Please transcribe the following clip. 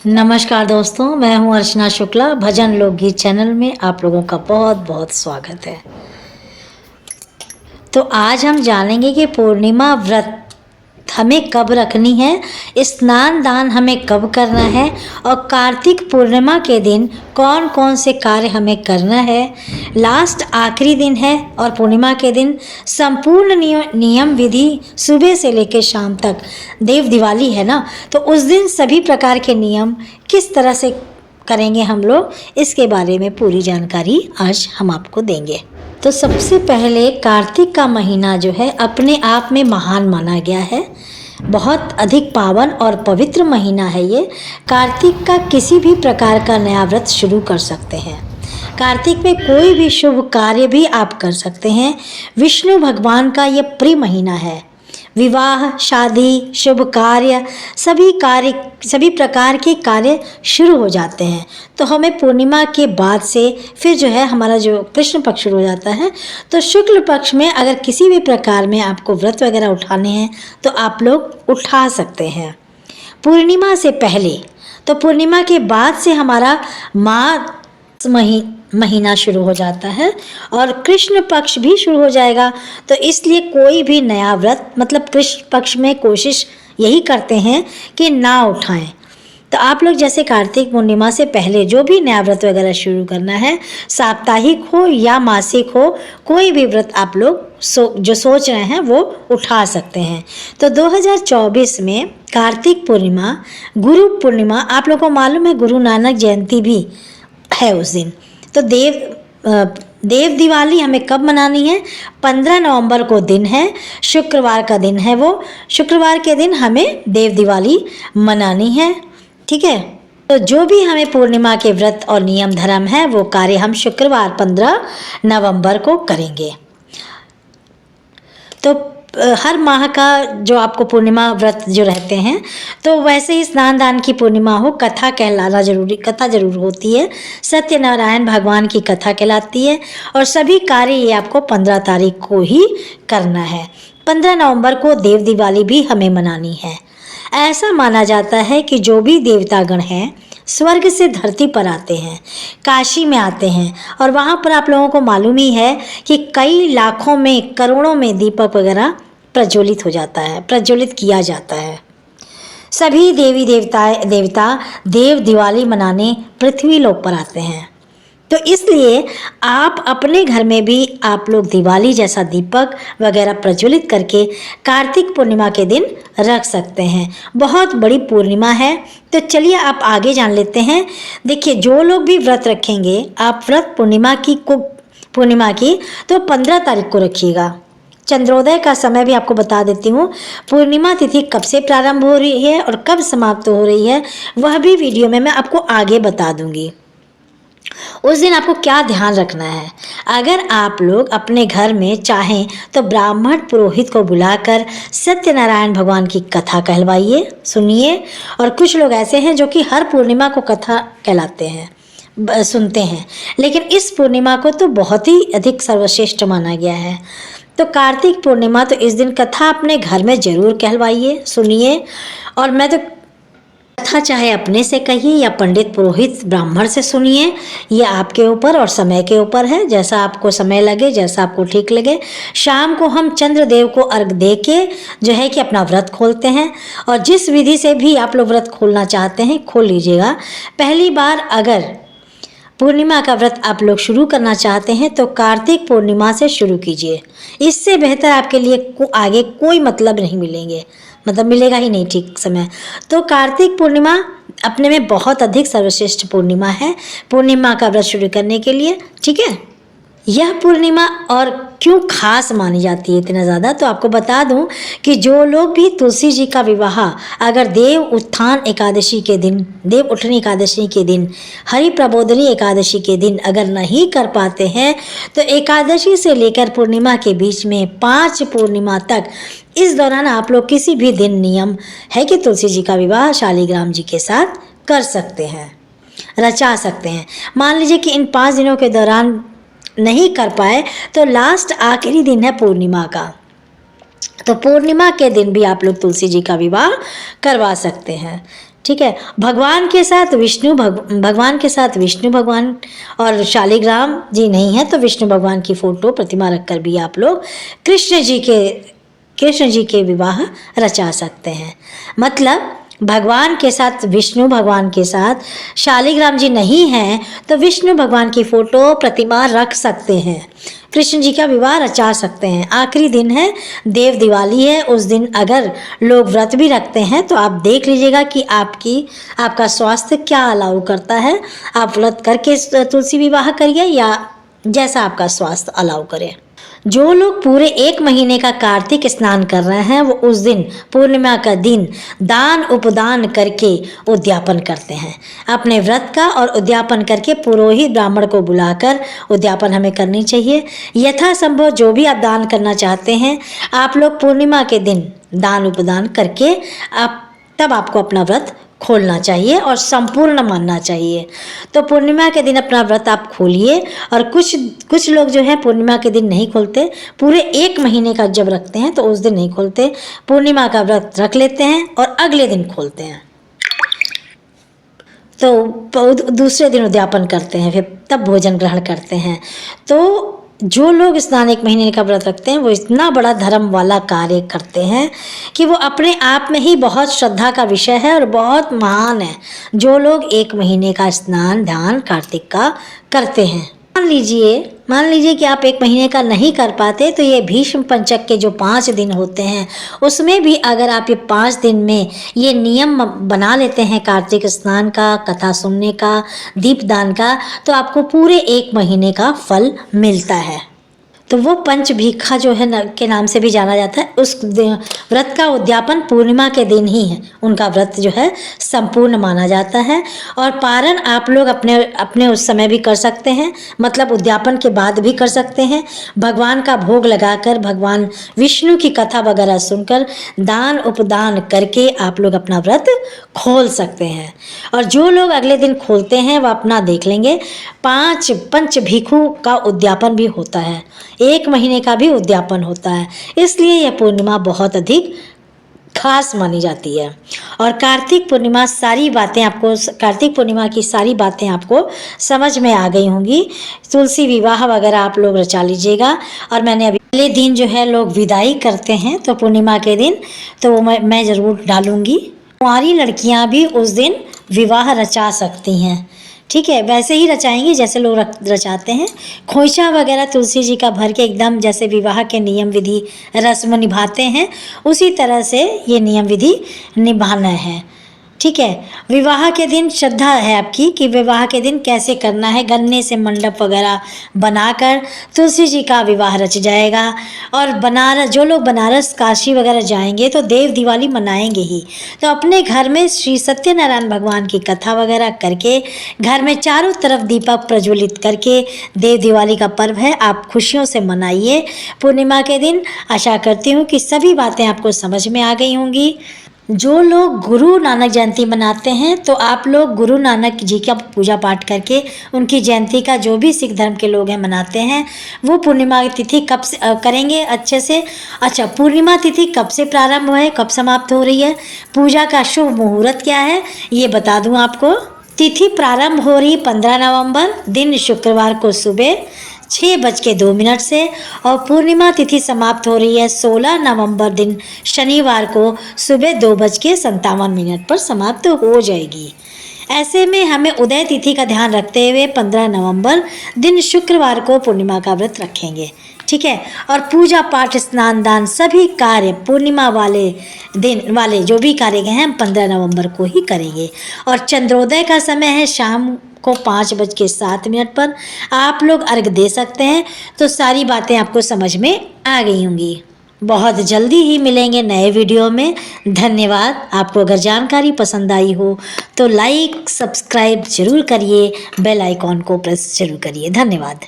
नमस्कार दोस्तों, मैं हूं अर्चना शुक्ला। भजन लोकगीत चैनल में आप लोगों का बहुत बहुत स्वागत है। तो आज हम जानेंगे कि पूर्णिमा व्रत हमें कब रखनी है, स्नान दान हमें कब करना है और कार्तिक पूर्णिमा के दिन कौन कौन से कार्य हमें करना है। लास्ट आखिरी दिन है और पूर्णिमा के दिन संपूर्ण नियम विधि सुबह से लेकर शाम तक, देव दिवाली है ना, तो उस दिन सभी प्रकार के नियम किस तरह से करेंगे हम लोग, इसके बारे में पूरी जानकारी आज हम आपको देंगे। तो सबसे पहले कार्तिक का महीना जो है अपने आप में महान माना गया है। बहुत अधिक पावन और पवित्र महीना है ये। कार्तिक का किसी भी प्रकार का नया व्रत शुरू कर सकते हैं। कार्तिक में कोई भी शुभ कार्य भी आप कर सकते हैं। विष्णु भगवान का ये प्रिय महीना है। विवाह, शादी, शुभ कार्य, सभी प्रकार के कार्य शुरू हो जाते हैं। तो हमें पूर्णिमा के बाद से फिर जो है हमारा जो कृष्ण पक्ष शुरू हो जाता है। तो शुक्ल पक्ष में अगर किसी भी प्रकार में आपको व्रत वगैरह उठाने हैं तो आप लोग उठा सकते हैं पूर्णिमा से पहले। तो पूर्णिमा के बाद से हमारा मार्च महीना शुरू हो जाता है और कृष्ण पक्ष भी शुरू हो जाएगा। तो इसलिए कोई भी नया व्रत मतलब कृष्ण पक्ष में कोशिश यही करते हैं कि ना उठाएं। तो आप लोग जैसे कार्तिक पूर्णिमा से पहले जो भी नया व्रत वगैरह शुरू करना है, साप्ताहिक हो या मासिक हो, कोई भी व्रत आप लोग जो सोच रहे हैं वो उठा सकते हैं। तो 2024 में कार्तिक पूर्णिमा, गुरु पूर्णिमा, आप लोगों को मालूम है गुरु नानक जयंती भी है उस दिन। तो देव दिवाली हमें कब मनानी है? 15 नवंबर को दिन है, शुक्रवार का दिन है। वो शुक्रवार के दिन हमें देव दिवाली मनानी है, ठीक है। तो जो भी हमें पूर्णिमा के व्रत और नियम धर्म है वो कार्य हम शुक्रवार 15 नवंबर को करेंगे। तो हर माह का जो आपको पूर्णिमा व्रत जो रहते हैं, तो वैसे ही स्नान दान की पूर्णिमा हो, कथा कथा जरूर होती है। सत्यनारायण भगवान की कथा कहलाती है और सभी कार्य ये आपको 15 तारीख को ही करना है। 15 नवंबर को देव दिवाली भी हमें मनानी है। ऐसा माना जाता है कि जो भी देवतागण हैं स्वर्ग से धरती पर आते हैं, काशी में आते हैं और वहाँ पर आप लोगों को मालूम ही है कि कई लाखों में करोड़ों में दीपक वगैरह प्रज्वलित किया जाता है। सभी देवता देव दिवाली मनाने पृथ्वी लोक पर आते हैं। तो इसलिए आप अपने घर में भी आप लोग दिवाली जैसा दीपक वगैरह प्रज्वलित करके कार्तिक पूर्णिमा के दिन रख सकते हैं। बहुत बड़ी पूर्णिमा है। तो चलिए आप आगे जान लेते हैं। देखिए, जो लोग भी व्रत रखेंगे, आप व्रत पूर्णिमा की तो 15 तारीख को रखिएगा। चंद्रोदय का समय भी आपको बता देती हूँ। पूर्णिमा तिथि कब से प्रारंभ हो रही है और कब समाप्त हो रही है वह भी वीडियो में मैं आपको आगे बता दूंगी। उस दिन आपको क्या ध्यान रखना है? अगर आप लोग अपने घर में चाहें तो ब्राह्मण पुरोहित को बुलाकर सत्यनारायण भगवान की कथा कहलवाइए, सुनिए। और कुछ लोग ऐसे हैं जो कि हर पूर्णिमा को कथा कहलाते हैं, सुनते हैं, लेकिन इस पूर्णिमा को तो बहुत ही अधिक सर्वश्रेष्ठ माना गया है। तो कार्तिक पूर्णिमा तो इस दिन कथा अपने घर में जरूर कहलवाइए, सुनिए। और मैं तो कथा चाहे अपने से कहिए या पंडित पुरोहित ब्राह्मण से सुनिए, ये आपके ऊपर और समय के ऊपर है, जैसा आपको समय लगे, जैसा आपको ठीक लगे। शाम को हम चंद्रदेव को अर्घ दे के जो है कि अपना व्रत खोलते हैं। और जिस विधि से भी आप लोग व्रत खोलना चाहते हैं खोल लीजिएगा। पहली बार अगर पूर्णिमा का व्रत आप लोग शुरू करना चाहते हैं तो कार्तिक पूर्णिमा से शुरू कीजिए। इससे बेहतर आपके लिए आगे कोई मतलब नहीं मिलेगा ही नहीं ठीक समय। तो कार्तिक पूर्णिमा अपने में बहुत अधिक सर्वश्रेष्ठ पूर्णिमा है पूर्णिमा का व्रत शुरू करने के लिए, ठीक है। यह पूर्णिमा और क्यों खास मानी जाती है इतना ज़्यादा, तो आपको बता दूं कि जो लोग भी तुलसी जी का विवाह अगर देव उठनी एकादशी के दिन, हरि प्रबोधनी एकादशी के दिन अगर नहीं कर पाते हैं तो एकादशी से लेकर पूर्णिमा के बीच में 5 पूर्णिमा तक, इस दौरान आप लोग किसी भी दिन नियम है कि तुलसी जी का विवाह शालिग्राम जी के साथ कर सकते हैं, रचा सकते हैं। मान लीजिए कि इन 5 दिनों के दौरान नहीं कर पाए तो लास्ट आखिरी दिन है पूर्णिमा का, तो पूर्णिमा के दिन भी आप लोग तुलसी जी का विवाह करवा सकते हैं। ठीक है। भगवान के साथ विष्णु भगवान और शालिग्राम जी नहीं है तो विष्णु भगवान की फोटो प्रतिमा रखकर भी आप लोग कृष्ण जी के विवाह रचा सकते हैं। मतलब भगवान के साथ विष्णु भगवान के साथ शालिग्राम जी नहीं हैं तो विष्णु भगवान की फोटो प्रतिमा रख सकते हैं, कृष्ण जी का विवाह रचा सकते हैं। आखिरी दिन है, देव दिवाली है, उस दिन अगर लोग व्रत भी रखते हैं तो आप देख लीजिएगा कि आपका स्वास्थ्य क्या अलाउ करता है। आप व्रत करके तुलसी विवाह करिए या जैसा आपका स्वास्थ्य अलाउ करे। जो लोग पूरे 1 महीने का कार्तिक स्नान कर रहे हैं वो उस दिन पूर्णिमा का दिन दान उपदान करके उद्यापन करते हैं। अपने व्रत का और उद्यापन करके पुरोहित ब्राह्मण को बुलाकर उद्यापन हमें करनी चाहिए। यथासंभव जो भी आप दान करना चाहते हैं आप लोग पूर्णिमा के दिन दान उपदान करके तब आपको अपना व्रत खोलना चाहिए और संपूर्ण मानना चाहिए। तो पूर्णिमा के दिन अपना व्रत आप खोलिए। और कुछ लोग जो है पूर्णिमा के दिन नहीं खोलते, पूरे 1 महीने का जब रखते हैं तो उस दिन नहीं खोलते, पूर्णिमा का व्रत रख लेते हैं और अगले दिन खोलते हैं, तो दूसरे दिन उद्यापन करते हैं, फिर तब भोजन ग्रहण करते हैं। तो जो लोग स्नान 1 महीने का व्रत रखते हैं वो इतना बड़ा धर्म वाला कार्य करते हैं कि वो अपने आप में ही बहुत श्रद्धा का विषय है और बहुत महान है जो लोग 1 महीने का स्नान ध्यान कार्तिक का करते हैं। मान लीजिए कि आप 1 महीने का नहीं कर पाते तो ये भीष्म पंचक के जो 5 दिन होते हैं उसमें भी अगर आप ये 5 दिन में ये नियम बना लेते हैं कार्तिक स्नान का, कथा सुनने का, दीपदान का, तो आपको पूरे 1 महीने का फल मिलता है। तो वो पंचभीखा जो है के नाम से भी जाना जाता है। उस व्रत का उद्यापन पूर्णिमा के दिन ही है, उनका व्रत जो है संपूर्ण माना जाता है। और पारण आप लोग अपने उस समय भी कर सकते हैं, मतलब उद्यापन के बाद भी कर सकते हैं। भगवान का भोग लगाकर, भगवान विष्णु की कथा वगैरह सुनकर, दान उपदान करके आप लोग अपना व्रत खोल सकते हैं। और जो लोग अगले दिन खोलते हैं वह अपना देख लेंगे, 5 पंचभीखु का उद्यापन भी होता है, 1 महीने का भी उद्यापन होता है। इसलिए यह पूर्णिमा बहुत अधिक खास मानी जाती है। और कार्तिक पूर्णिमा कार्तिक पूर्णिमा की सारी बातें आपको समझ में आ गई होंगी। तुलसी विवाह वगैरह आप लोग रचा लीजिएगा। और मैंने अगले दिन जो है लोग विदाई करते हैं तो पूर्णिमा के दिन तो मैं ज़रूर डालूंगी। कुंवारी लड़कियां भी उस दिन विवाह रचा सकती हैं, ठीक है, वैसे ही रचाएंगे जैसे लोग रचाते हैं। खोइचा वगैरह तुलसी जी का भर के एकदम जैसे विवाह के नियम विधि रस्म निभाते हैं उसी तरह से ये नियम विधि निभाना है, ठीक है। विवाह के दिन श्रद्धा है आपकी कि विवाह के दिन कैसे करना है। गन्ने से मंडप वगैरह बनाकर तुलसी जी का विवाह रच जाएगा। और जो लोग बनारस काशी वगैरह जाएंगे तो देव दिवाली मनाएंगे ही, तो अपने घर में श्री सत्यनारायण भगवान की कथा वगैरह करके घर में चारों तरफ दीपक प्रज्वलित करके देव दिवाली का पर्व है, आप खुशियों से मनाइए पूर्णिमा के दिन। आशा करती हूँ कि सभी बातें आपको समझ में आ गई होंगी। जो लोग गुरु नानक जयंती मनाते हैं तो आप लोग गुरु नानक जी का पूजा पाठ करके उनकी जयंती का जो भी सिख धर्म के लोग हैं मनाते हैं वो पूर्णिमा की तिथि कब से करेंगे अच्छे से। अच्छा, पूर्णिमा तिथि कब से प्रारंभ है, कब समाप्त हो रही है, पूजा का शुभ मुहूर्त क्या है ये बता दूं आपको। तिथि प्रारंभ हो रही 15 नवंबर दिन शुक्रवार को सुबह 6:02 से और पूर्णिमा तिथि समाप्त हो रही है 16 नवंबर दिन शनिवार को सुबह 2:57 पर समाप्त हो जाएगी। ऐसे में हमें उदय तिथि का ध्यान रखते हुए 15 नवंबर दिन शुक्रवार को पूर्णिमा का व्रत रखेंगे, ठीक है। और पूजा पाठ स्नान दान सभी कार्य पूर्णिमा वाले जो भी कार्य हैं हम 15 नवंबर को ही करेंगे। और चंद्रोदय का समय है शाम को 5:07 पर आप अर्घ दे सकते हैं। तो सारी बातें आपको समझ में आ गई होंगी। बहुत जल्दी ही मिलेंगे नए वीडियो में। धन्यवाद। आपको अगर जानकारी पसंद आई हो तो लाइक सब्सक्राइब जरूर करिए, बेल आइकॉन को प्रेस जरूर करिए। धन्यवाद।